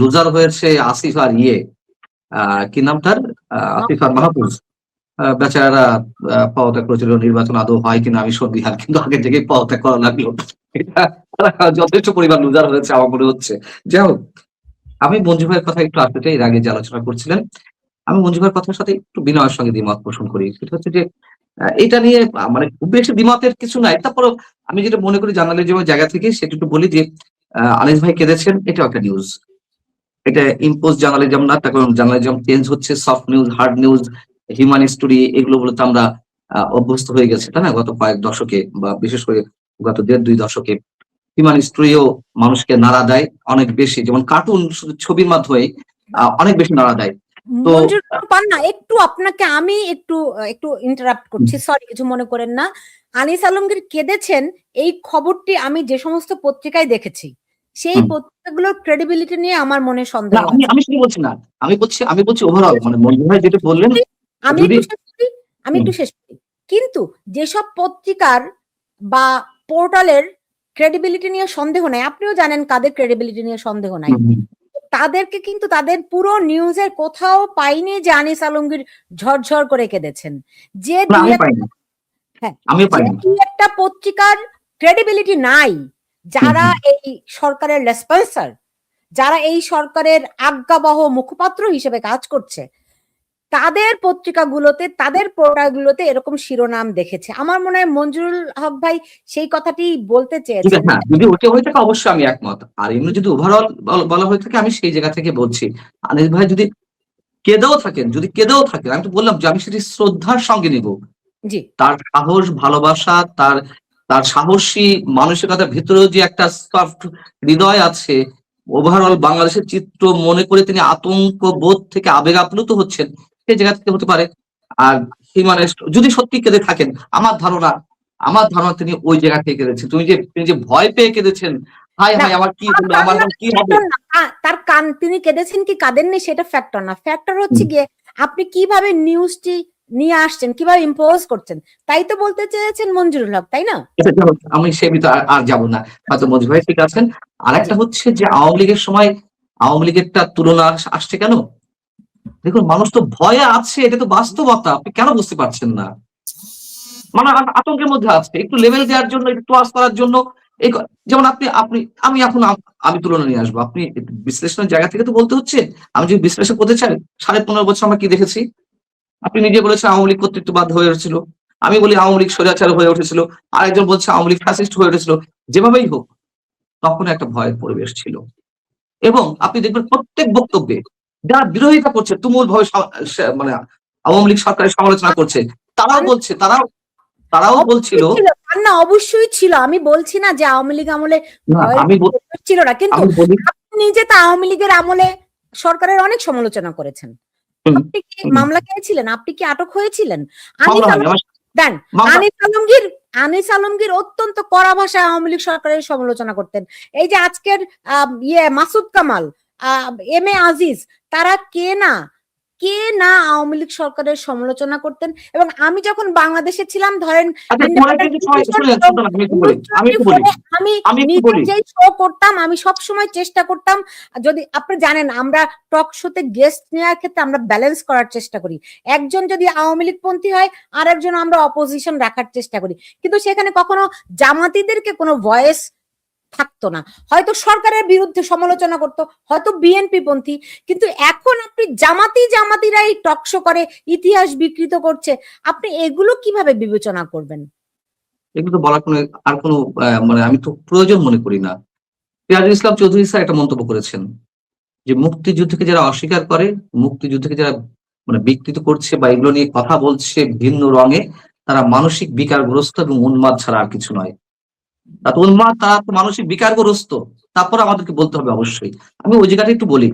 Loser হয়েছে আসিফ আর কি নাম তার, আসিফ আর মাহফুজ, বেচারা পদত্যাগ করেছিল। নির্বাচন আদৌ হয় কিনা আমি সন্দিহান, কিন্তু আগে থেকেই পদত্যাগ করা লাগলো। এটা যথেষ্ট পরিমাণ লুজার হয়েছে আমার মনে হচ্ছে। যাই হোক, আমি মঞ্জু ভাইয়ের কথা একটু আসতে চাই, এর আগে যে আলোচনা করছিলেন, আমি মঞ্জু ভাইয়ের কথার সাথে একটু বিনয়ের সঙ্গে দ্বিমত পোষণ করি। সেটা হচ্ছে যে এটা নিয়ে মানে খুব বেশি দ্বিমতের কিছু নাই। তারপরে আমি যেটা মনে করি জার্নালিজমের জায়গা থেকে সেটা একটু বলি যে আনিস ভাই কেঁদেছেন, এটাও একটা নিউজ। এটা ইম্পোজ জার্নালিজম না, তখন জার্নালিজম চেঞ্জ হচ্ছে, soft news, hard news, human story, এগুলো বলতে আমরা অভ্যস্ত হয়ে গেছে, তাই না? গত কয়েক দশকে বা বিশেষ করে গত 1.5-2 দশকে হিউম্যান স্টোরিও মানুষকে নাড়া দেয় অনেক বেশি, যেমন কার্টুন ছবির মাধ্যমে অনেক বেশি নাড়া দেয়। তো একটু আপনাকে আমি একটু ইন্টারাপ্ট করছি, সরি, কিছু মনে করেন না। আনিস আলমগীর কেঁদেছেন এই খবরটি আমি যে সমস্ত পত্রিকায় দেখেছি, সেই পত্রিকাগুলোর ক্রেডিবিলিটি নিয়ে আমার মনে সন্দেহ আছে। আমি শুধু বলছি না, আমি বলছি ওভারঅল, মানে মঞ্জু ভাই যেটা বললেন। আমি একটু শেষ করি। কিন্তু যেসব পত্রিকার বা পোর্টালের ক্রেডিবিলিটি নিয়ে সন্দেহ নাই, আপনিও জানেন কাদের ক্রেডিবিলিটি নিয়ে সন্দেহ নাই, তাদেরকে কিন্তু তাদের পুরো নিউজের কোথাও পাইনি যে আনিস আলমগীর ঝরঝর করে কেঁদেছেন। যে একটা পত্রিকার ক্রেডিবিলিটি নাই, যারা এই সরকারের রেসপন্সার, যারা এই সরকারের আজ্ঞাবহ মুখপাত্র হিসেবে কাজ করছে, তাদের পত্রিকাগুলোতে, তাদের পোর্টালগুলোতে এরকম শিরোনাম দেখেছে। আমার মনে হয় মঞ্জুরুল হক ভাই সেই কথাটি বলতে চেয়েছেন। যদি ওটা হয়ে থাকে অবশ্যই আমি একমত, আর এমনি যদি ওভারঅল বলা হয়ে থাকে আমি সেই জায়গা থেকে বলছি, আনিস ভাই যদি কেঁদেও থাকেন, আমি তো বললাম যে আমি সেটি শ্রদ্ধার সঙ্গে নিব। তার সাহস, ভালোবাসা, তার সাহসী মানসিকতার ভিতরেও যে একটা সফট হৃদয় আছে, ওভারঅল বাংলাদেশের চিত্র মনে করে তিনি আতঙ্ক বোধ থেকে আবেগ আপ্লুত হচ্ছেন, সেই জায়গা থেকে হতে পারে। আর হিউম্যানিস্ট যদি সত্যি কেঁদে থাকেন, আমার ধারণা তিনি ওই জায়গা থেকে কেঁদেছেন। তিনি যে ভয় পেয়ে কেঁদেছেন, হায় হায় আমার কি হলো, আমার কি হবে, তার কান, তিনি কেঁদেছেন কি কাঁদেননি সেটা ফ্যাক্টর না। ফ্যাক্টর হচ্ছে গিয়ে আপনি কিভাবে নিউজটি নিয়ে আসছেন, কিভাবে ইম্পোজ করছেন, তাই তো বলতে চেয়েছেন মঞ্জুরুল হক, তাই না? আমি সে ভিতরে আর যাবো না, হয়তো মঞ্জু ভাই ঠিক আছেন। আর একটা হচ্ছে যে আওয়ামী লীগের সময় আওয়ামী লীগেরটা তুলনা আসছে কেন? দেখুন, মানুষ তো ভয়ে আছে, এটা তো বাস্তবতা, আপনি কেন বুঝতে পারছেন না? মানে আতঙ্কের মধ্যে আছে, একটু লেভেল দেওয়ার জন্য, একটু ক্লাস করার জন্য। যেমন আমি তুলনা নিয়ে আসবো, আপনি বিশ্লেষণের জায়গা থেকে তো বলতে হচ্ছে। আমি যদি বিশ্লেষণ করতে চাই, 15.5 বছর আমরা কি দেখেছি? আপনি নিজে বলেছেন আওয়ামী লীগ কর্তৃত্ববাদ হয়ে উঠেছিল, আমি বলি আওয়ামী লীগ স্বৈরাচার হয়ে উঠেছিল, আরেকজন বলছে আওয়ামী লীগ ফ্যাসিস্ট হয়ে উঠেছিল। যেভাবেই হোক, তখন একটা ভয়ের পরিবেশ ছিল, এবং আপনি দেখবেন প্রত্যেক বক্তব্যে যারা বিরোধিতা করছে, তুমুল ভাবে মানে আওয়ামী লীগ সরকারের সমালোচনা করছে, তারাও বলছিল না, অবশ্যই ছিল। আমি বলছি না যে আওয়ামী লীগ আমলে ছিল না, কিন্তু আপনি নিজে তো আওয়ামী লীগের আমলে সরকারের অনেক সমালোচনা করেছেন। আপনি কি মামলা খেয়েছিলেন? আপনি কি আটক হয়েছিলেন? আনিস আলমগীর অত্যন্ত কড়া ভাষায় আওয়ামী লীগ সরকারের সমালোচনা করতেন। এই যে আজকের মাসুদ কামাল, এম এ আজিজ, তারা কে না আওয়ামী লীগ সরকারের সমালোচনা করতেন। এবং আমি যখন বাংলাদেশে ছিলাম, ধরেন আমি নিজে শো করতাম, আমি সবসময় চেষ্টা করতাম, যদি আপনি জানেন আমরা টক শোতে গেস্ট নেওয়ার ক্ষেত্রে আমরা ব্যালেন্স করার চেষ্টা করি। একজন যদি আওয়ামী লীগ পন্থী হয়, আর একজন আমরা অপোজিশন রাখার চেষ্টা করি, কিন্তু সেখানে কখনো জামাতিদেরকে কোনো ভয়েস থাকতো না। হয়তো সরকারের বিরুদ্ধে সমালোচনা করতো, হয়তো বিএনপি পন্থী, কিন্তু এখন আপনি জামাতিরাই টকশো করে ইতিহাস বিকৃত করছে, আপনি এগুলো কিভাবে বিবেচনা করবেন? এগুলো বলার কোনো মানে আমি তো প্রয়োজন মনে করি না। সিরাজুল ইসলাম চৌধুরী স্যার একটা মন্তব্য করেছেন যে মুক্তিযুদ্ধকে যারা অস্বীকার করে, মুক্তিযুদ্ধকে যারা মানে বিকৃত করছে বা এগুলো নিয়ে কথা বলছে ভিন্ন রঙে, তারা মানসিক বিকারগ্রস্ত এবং উন্মাদ ছাড়া আর কিছু নয়। উন্মাদ, তারা মানসিক বিকারগ্রস্ত। তারপর আমাদেরকে বলতে হবে অবশ্যই। আমি ওই জায়গাটা একটু বলি,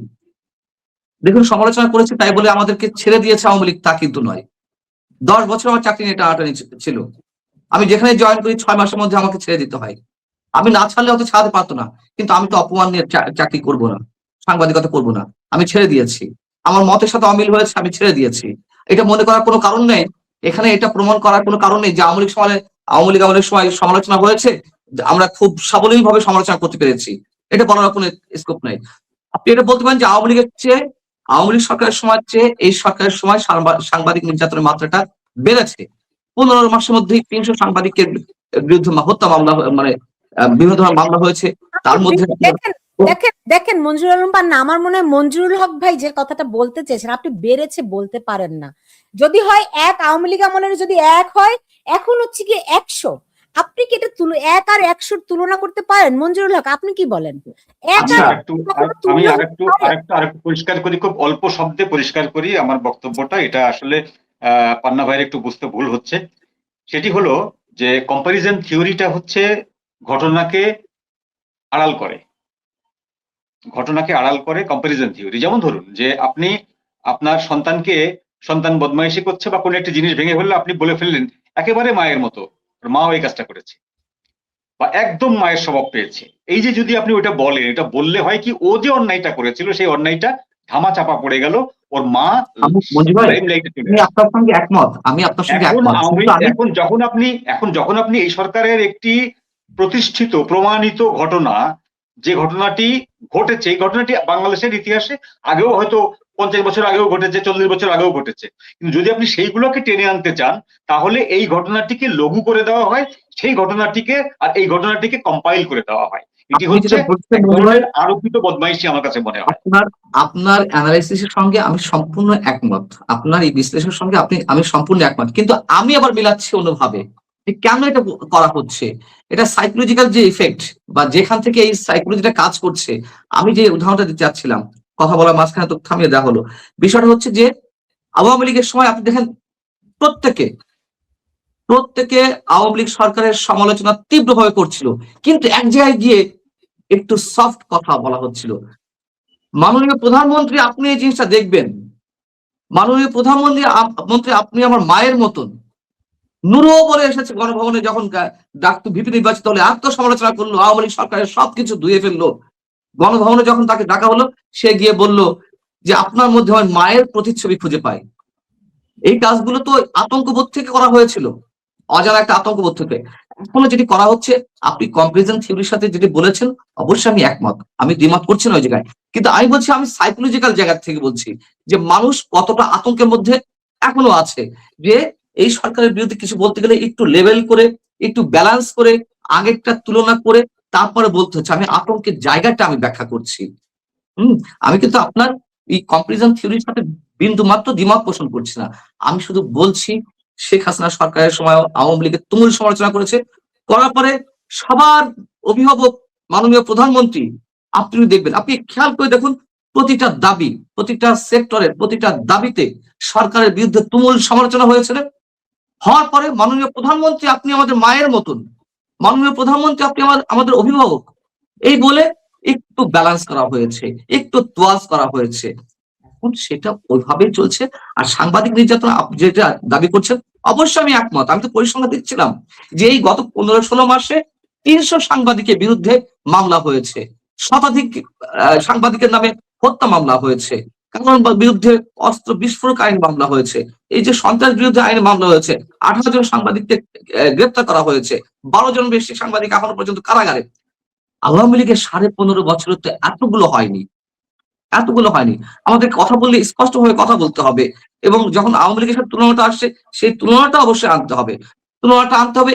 দেখুন, সমালোচনা করেছে তাই বলে আমাদেরকে ছেড়ে দিয়েছে আওয়ামী লীগ, তা কিন্তু নয়। 10 বছর আমার চাকরি নিয়ে টানাটানি ছিল, আমি যেখানে জয়েন করি 6 মাসের মধ্যে আমাকে ছেড়ে দিতে হয়। আমি না ছাড়লে হয়তো ছাড়তে পারতো না, কিন্তু আমি তো অপমান নিয়ে চাকরি করবো না, সাংবাদিকতা করবো না, আমি ছেড়ে দিয়েছি। আমার মতের সাথে অমিল হয়েছে, আমি ছেড়ে দিয়েছি। এটা মনে করার কোনো কারণ নেই, এখানে এটা প্রমাণ করার কোনো কারণ নেই যে আওয়ামী লীগ আমলের সময় সমালোচনা হয়েছে, আমরা খুব সাবলীল ভাবে সমালোচনা করতে পেরেছি, এটা বলার কোনো স্কোপ নাই। আপনি এটা বলতে পারেন যে আওয়ামী লীগের চেয়ে, আওয়ামী লীগ সরকারের সময় চেয়ে এই সরকারের সময় সাংবাদিক নির্যাতনের মাত্রাটা বেড়েছে। 15 মাসের মধ্যেই 300 সাংবাদিকের বিরুদ্ধে হত্যা মামলা, মানে বিভিন্ন ধরনের মামলা হয়েছে। তার মধ্যে দেখেন দেখেন দেখেন মঞ্জুরুল আলম পান্না, আমার মনে হয় মঞ্জুরুল হক ভাই যে কথাটা বলতে চেয়েছেন, আপনি বেড়েছে বলতে পারেন না। যদি হয় এক, আওয়ামী লীগ আমলের যদি এক হয়, এখন হচ্ছে কি 100, আপনি কি এটা 1 আর 100 তুলনা করতে পারেন? মঞ্জুরুল হক, আপনি কি বলেন? আমি আরেকটু পরিষ্কার করি, খুব অল্প শব্দে পরিষ্কার করি আমার বক্তব্যটা। এটা আসলে পান্না ভাইয়ের একটু বুঝতে ভুল হচ্ছে। সেটি হলো যে কম্পারিজন থিওরিটা হচ্ছে ঘটনাকে আড়াল করে, কম্পারিজন থিওরি। যেমন ধরুন যে আপনি আপনার সন্তান বদমাইশি করছে বা কোনো একটা জিনিস ভেঙে ফেললে আপনি বলে ফেললেন একেবারে মায়ের মতো, মাও এই কাজটা করেছে বা একদম মায়ের স্বভাব পেয়েছে। এই যে যদি আপনি ওইটা বলেন, এটা বললে হয় কি, ও যে অন্যায়টা করেছিল সেই অন্যায়টা ধামা চাপা পড়ে গেল, ওর মা আপনার সঙ্গে একমত, আমি আপনার সঙ্গে একমত। এখন যখন আপনি এই সরকারের একটি প্রতিষ্ঠিত প্রমাণিত ঘটনা, যে ঘটনাটি ঘটেছে, এই ঘটনাটি বাংলাদেশের ইতিহাসে আগেও হয়তো 50 বছর আগেও ঘটেছে, 40 বছর আগেও ঘটেছে, কিন্তু যদি আপনি সেইগুলোকে টেনে আনতে চান তাহলে এই ঘটনাটিকে লঘু করে দেওয়া হয়, সেই ঘটনাটিকে আর এই ঘটনাটিকে কম্পাইল করে দেওয়া হয়। এটি হচ্ছে আরোপিত বদমাইশি আমার কাছে মনে হয়। আপনার অ্যানালাইসিসের সঙ্গে আমি সম্পূর্ণ একমত, আপনার এই বিশ্লেষণের সঙ্গে আমি সম্পূর্ণ একমত, কিন্তু আমি আবার মিলাচ্ছি অন্যভাবে কেন এটা করা হচ্ছে। এটা সাইকোলজিক্যাল যে ইফেক্ট বা যেখান থেকে এই সাইকোলজিটা কাজ করছে, আমি যে উদাহরণটা দিতে চাচ্ছিলাম, কথা বলার মাঝখানে তো থামিয়ে দেওয়া হলো। বিষয়টা হচ্ছে যে আওয়ামী লীগের সময় আপনি দেখেন প্রত্যেকে আওয়ামী লীগ সরকারের সমালোচনা তীব্রভাবে করছিল, কিন্তু এক জায়গায় গিয়ে একটু সফট কথা বলা হচ্ছিল। মাননীয় প্রধানমন্ত্রী, আপনি এই জিনিসটা দেখবেন, মাননীয় প্রধানমন্ত্রী আপনি আমার মায়ের মতন, নুরো বলে এসেছে গণভবনে, যখন ডাক্তার ভিপি নির্বাচিত হলে আত্মসমালোচনা করলো, আওয়ামী লীগ সরকারের সবকিছু ধুয়ে ফেললো। গণভবনে যখন তাকে ডাকা হলো, সে গিয়ে বলল যে আপনার মধ্যে আমার মায়ের প্রতিচ্ছবি খুঁজে পাই। এই কাজগুলো তো আতঙ্কবোধ থেকে করা হয়েছিল, অজানা একটা আতঙ্কবোধ থেকে। এখনো যেটি করা হচ্ছে, আপনি কম্পারিজন থিওরির সাথে যেটি বলেছেন, অবশ্যই আমি একমত, আমি দ্বিমত করছি না ওই জায়গায়, কিন্তু আমি বলছি, আমি সাইকোলজিক্যাল জায়গা থেকে বলছি যে মানুষ কতটা আতঙ্কের মধ্যে এখনো আছে, যে এই সরকারের বিরুদ্ধে কিছু বলতে গেলে একটু লেভেল করে, একটু ব্যালেন্স করে, আগেরটা তুলনা করে তারপরে বলতে হচ্ছে। আমি আতঙ্কের জায়গাটা আমি ব্যাখ্যা করছি। আমি কিন্তু আপনার এই কম্পারিজন থিওরির সাথে বিন্দু মাত্র দ্বিমত পোষণ করছি না। আমি শুধু বলছি, শেখ হাসিনা সরকারের সময় আওয়ামী লীগের তুমুল সমালোচনা করার পরে সবার অভিভাবক মাননীয় প্রধানমন্ত্রী, আপনি দেখবেন, আপনি খেয়াল করে দেখুন, প্রতিটা দাবি, প্রতিটা সেক্টরের প্রতিটা দাবিতে সরকারের বিরুদ্ধে তুমুল সমালোচনা হয়েছিল। হওয়ার পরে মাননীয় প্রধানমন্ত্রী, আপনি আমাদের মায়ের মতন, মাননীয় প্রধানমন্ত্রী আপনি আমাদের অভিভাবক, এই বলে একটু ব্যালেন্স করা হয়েছে, একটু তোয়াজ করা হয়েছে। এখন সেটা ওইভাবেই চলছে। আর সাংবাদিক নির্যাতন যেটা দাবি করছেন, অবশ্যই আমি একমত। আমি তো পরিসংখ্যান দিচ্ছিলাম যে এই গত 15-16 মাসে 300 সাংবাদিকের বিরুদ্ধে মামলা হয়েছে, শতাধিক সাংবাদিকের নামে হত্যা মামলা হয়েছে, কারণ বিরুদ্ধে অস্ত্র বিস্ফোরক আইন মামলা হয়েছে, এই যে সন্ত্রাস বিরুদ্ধে আইন মামলা হয়েছে, 18 জন সাংবাদিককে গ্রেপ্তার করা হয়েছে, 12 জন বেশি সাংবাদিক এখনো পর্যন্ত কারাগারে। আওয়ামী লীগের 15.5 বছরে তো এতগুলো হয়নি। আমাদের কথা বললে স্পষ্টভাবে কথা বলতে হবে, এবং যখন আওয়ামী লীগের সাথে তুলনাটা আসছে, সেই তুলনাটা অবশ্যই আনতে হবে।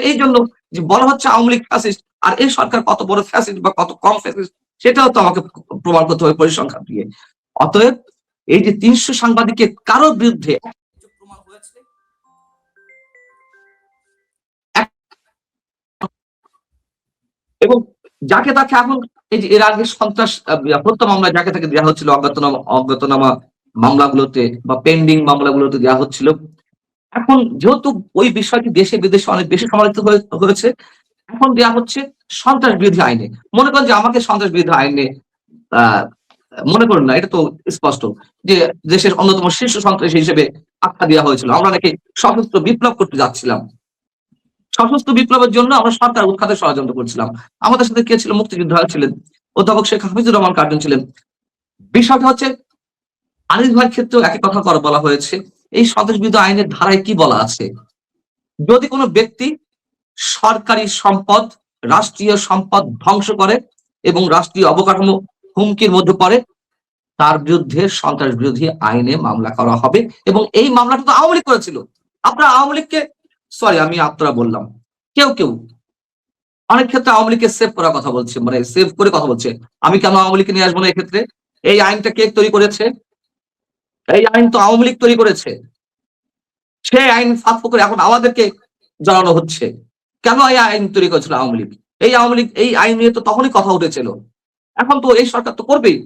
এই জন্য যে বলা হচ্ছে আওয়ামী লীগ ফ্যাসিস্ট, আর এই সরকার কত বড় ফ্যাসিস্ট বা কত কম ফ্যাসিস্ট, সেটাও তো আমাকে প্রমাণ করতে হবে পরিসংখ্যান দিয়ে। অতএব এই যে 300 সাংবাদিকের কারোর বিরুদ্ধে প্রমাণ হয়েছে, এবং যাকে তাকে এখন এই যে এর আগে সন্ত্রাস হত্যা মামলায় যাকে তাকে দেওয়া হচ্ছিল অজ্ঞাতনামা মামলাগুলোতে বা পেন্ডিং মামলাগুলোতে দেওয়া হচ্ছিল, এখন যেহেতু ওই বিষয়টি দেশে বিদেশে অনেক বেশি সমালোচিত হয়েছে, এখন দেওয়া হচ্ছে সন্ত্রাস বিরোধী আইনে। মনে করেন যে আমাকে সন্ত্রাস বিরোধী আইনে মনে করেন না, এটা তো স্পষ্ট যে দেশের অন্যতম শীর্ষ সন্ত্রাসী হিসেবে আখ্যা দেওয়া হয়েছিল। আমরা নাকি সশস্ত্র বিপ্লব করতে যাচ্ছিলাম, সশস্ত্র বিপ্লবের জন্য আমরা সরকার উৎখাতে ষড়যন্ত্র করছিলাম। আমাদের সাথে কে ছিল? মুক্তিযোদ্ধা ছিলেন, অধ্যাপক শেখ হাফিজুর রহমান কার্জন ছিলেন। বিষয়টা হচ্ছে আনিস ভাইয়ের ক্ষেত্রেও একই কথা বলা হয়েছে। এই সন্ত্রাস বিরোধী আইনের ধারায় কি বলা আছে? যদি কোনো ব্যক্তি সরকারি সম্পদ, রাষ্ট্রীয় সম্পদ ধ্বংস করে এবং রাষ্ট্রীয় অবকাঠামো হুমকির মধ্যে পড়ে, তার বিরুদ্ধে সন্ত্রাস বিরোধী আইনে মামলা করা হবে, এবং এই মামলাটা তো আওয়ামী লীগ করেছিল। আপনারা আওয়ামী লীগকে, সরি আমি আপনারা বললাম, কেউ কেউ অনেক ক্ষেত্রে আওয়ামী লীগকে সেভ করার কথা বলছে, মানে সেভ করে কথা বলছে। আমি কেন আওয়ামী লীগকে নিয়ে আসবো না এক্ষেত্রে? এই আইনটা কে তৈরি করেছে? এই আইন তো আওয়ামী লীগ তৈরি করেছে। সেই আইন ফাঁক করে এখন আমাদেরকে জানানো হচ্ছে। কেন এই আইন তৈরি করেছিল আওয়ামী লীগ? আওয়ামী লীগ এই আইন নিয়ে তো তখনই কথা উঠেছিল। এখন তো এই সরকার তো করবেই।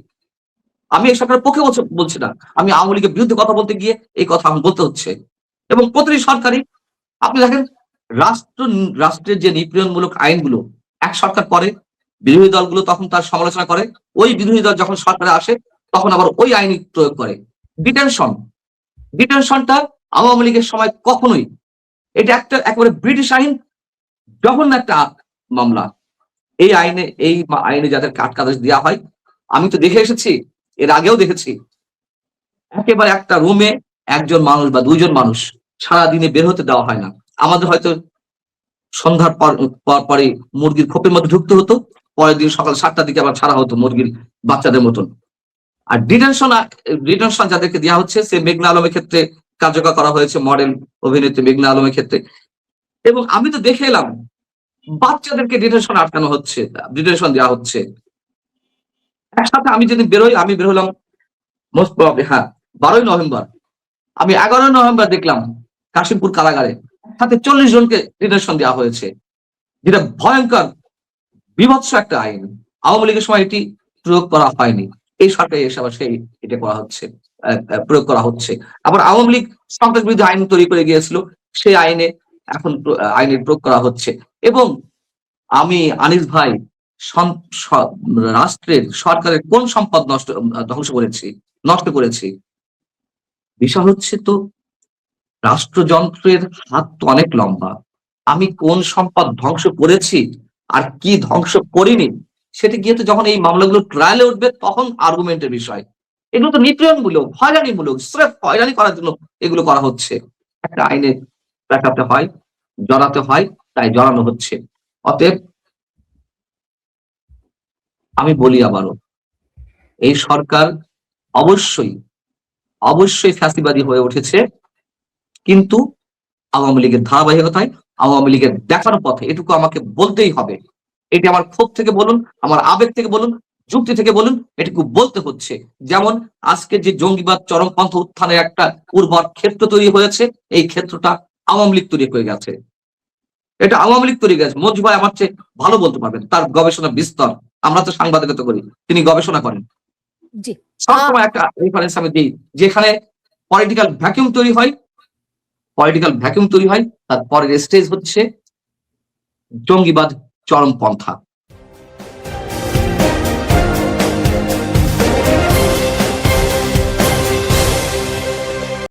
আমি এই সরকারের পক্ষে বলছি না, আমি আওয়ামী লীগের বিরুদ্ধে কথা বলতে গিয়ে এই কথা আমি বলতে হচ্ছে। এবং প্রতিটি সরকারই, আপনি দেখেন, রাষ্ট্রের যে নিপীড়নমূলক আইনগুলো এক সরকার করে, বিরোধী দলগুলো তখন তার সমালোচনা করে, ওই বিরোধী দল যখন সরকারে আসে তখন আবার ওই আইন প্রয়োগ করে। ডিটেনশনটা আওয়ামী লীগের সময় কখনোই, এটা একটা একেবারে ব্রিটিশ আইন, জঘন্য একটা মামলা। এই আইনে যাদের কাটকাদেশ দেওয়া হয়, আমি তো দেখে এসেছি, এর আগেও দেখেছি, একেবারে একটা রুমে একজন মানুষ বা দুইজন মানুষ সারাদিনে বের হতে দেওয়া হয় না। আমাদের হয়তো সন্ধ্যার পরে মুরগির খোপের মধ্যে ঢুকতে হতো, পরের দিন সকাল 7টার দিকে আবার ছাড়া হতো মুরগির বাচ্চাদের মতন। আর ডিটেনশন যাদেরকে দেওয়া হচ্ছে, সে মেঘনা আলমের ক্ষেত্রে কার্যকর করা হয়েছে, মডেল অভিনেত্রী মেঘনা আলমের ক্ষেত্রে। এবং আমি তো দেখে এলাম বাচ্চাদেরকে ডিটেনশন আটকানো হচ্ছে, ডিটেনশন দেওয়া হচ্ছে। একসাথে আমি যেদিন আমি বের হলাম মোস্ট প্রবাবলি 12ই নভেম্বর, আমি 11ই নভেম্বর দেখলাম কাশিমপুর কারাগারে সাথে 40 জনকে ডিটেনশন দেওয়া হয়েছে, যেটা ভয়ঙ্কর বিভৎস একটা আইন। আওয়ামী লীগের সময় এটি প্রয়োগ করা হয়নি, এই সরকারে এসে আবার সেই এটা করা হচ্ছে, প্রয়োগ করা হচ্ছে। আবার আওয়ামী লীগ সন্ত্রাস বিরোধী আইন তৈরি করে গিয়েছিল, সেই আইনে এখন আইনের প্রয়োগ করা হচ্ছে। এবং আমি আনিস ভাই, রাষ্ট্রের সরকারের কোন সম্পদ ধ্বংস করেছি? বিষয় হচ্ছে তো, রাষ্ট্রযন্ত্রের হাত তো অনেক লম্বা। আমি কোন সম্পদ ধ্বংস করেছি আর কি ধ্বংস করিনি, সেটা গিয়ে তো যখন এই মামলাগুলো ট্রায়ালে উঠবে তখন আর্গুমেন্টের বিষয়। এগুলো তো নিপীড়নমূলক, হয়রানিমূলক, স্রেফ হয়রানি করার জন্য এগুলো করা হচ্ছে। একটা আইনে দেখাতে হয়, জড়াতে হয়, তাই জড়ানো হচ্ছে। অতএব আমি বলি আবারও, এই সরকার অবশ্যই ফ্যাসিবাদী হয়ে উঠেছে, কিন্তু আওয়ামী লীগের ধারাবাহিকতায়, আওয়ামী লীগের দেখার পথে, এটুকু আমাকে বলতেই হবে। এটি আমার ক্ষোভ থেকে বলুন, আমার আবেগ থেকে বলুন, যুক্তি থেকে বলুন, এটুকু বলতে হচ্ছে। যেমন আজকে যে জঙ্গিবাদ চরমপন্থা উত্থানের একটা উর্বর ক্ষেত্র তৈরি হয়েছে, এই ক্ষেত্রটা আওয়ামী লীগ তৈরি হয়ে গেছে। এটা আওয়ামী লীগ তৈরি গেছে। মঞ্জু ভাই আমার চেয়ে ভালো বলতে পারবেন, তার গবেষণা বিস্তর। আমরা তো সাংবাদিকতা করি, তিনি গবেষণা করেন। সবসময় একটা রেফারেন্স আমি দিই, যেখানে পলিটিক্যাল ভ্যাকিউম তৈরি হয়, তার পরের স্টেজ হচ্ছে জঙ্গিবাদ চরমপন্থা।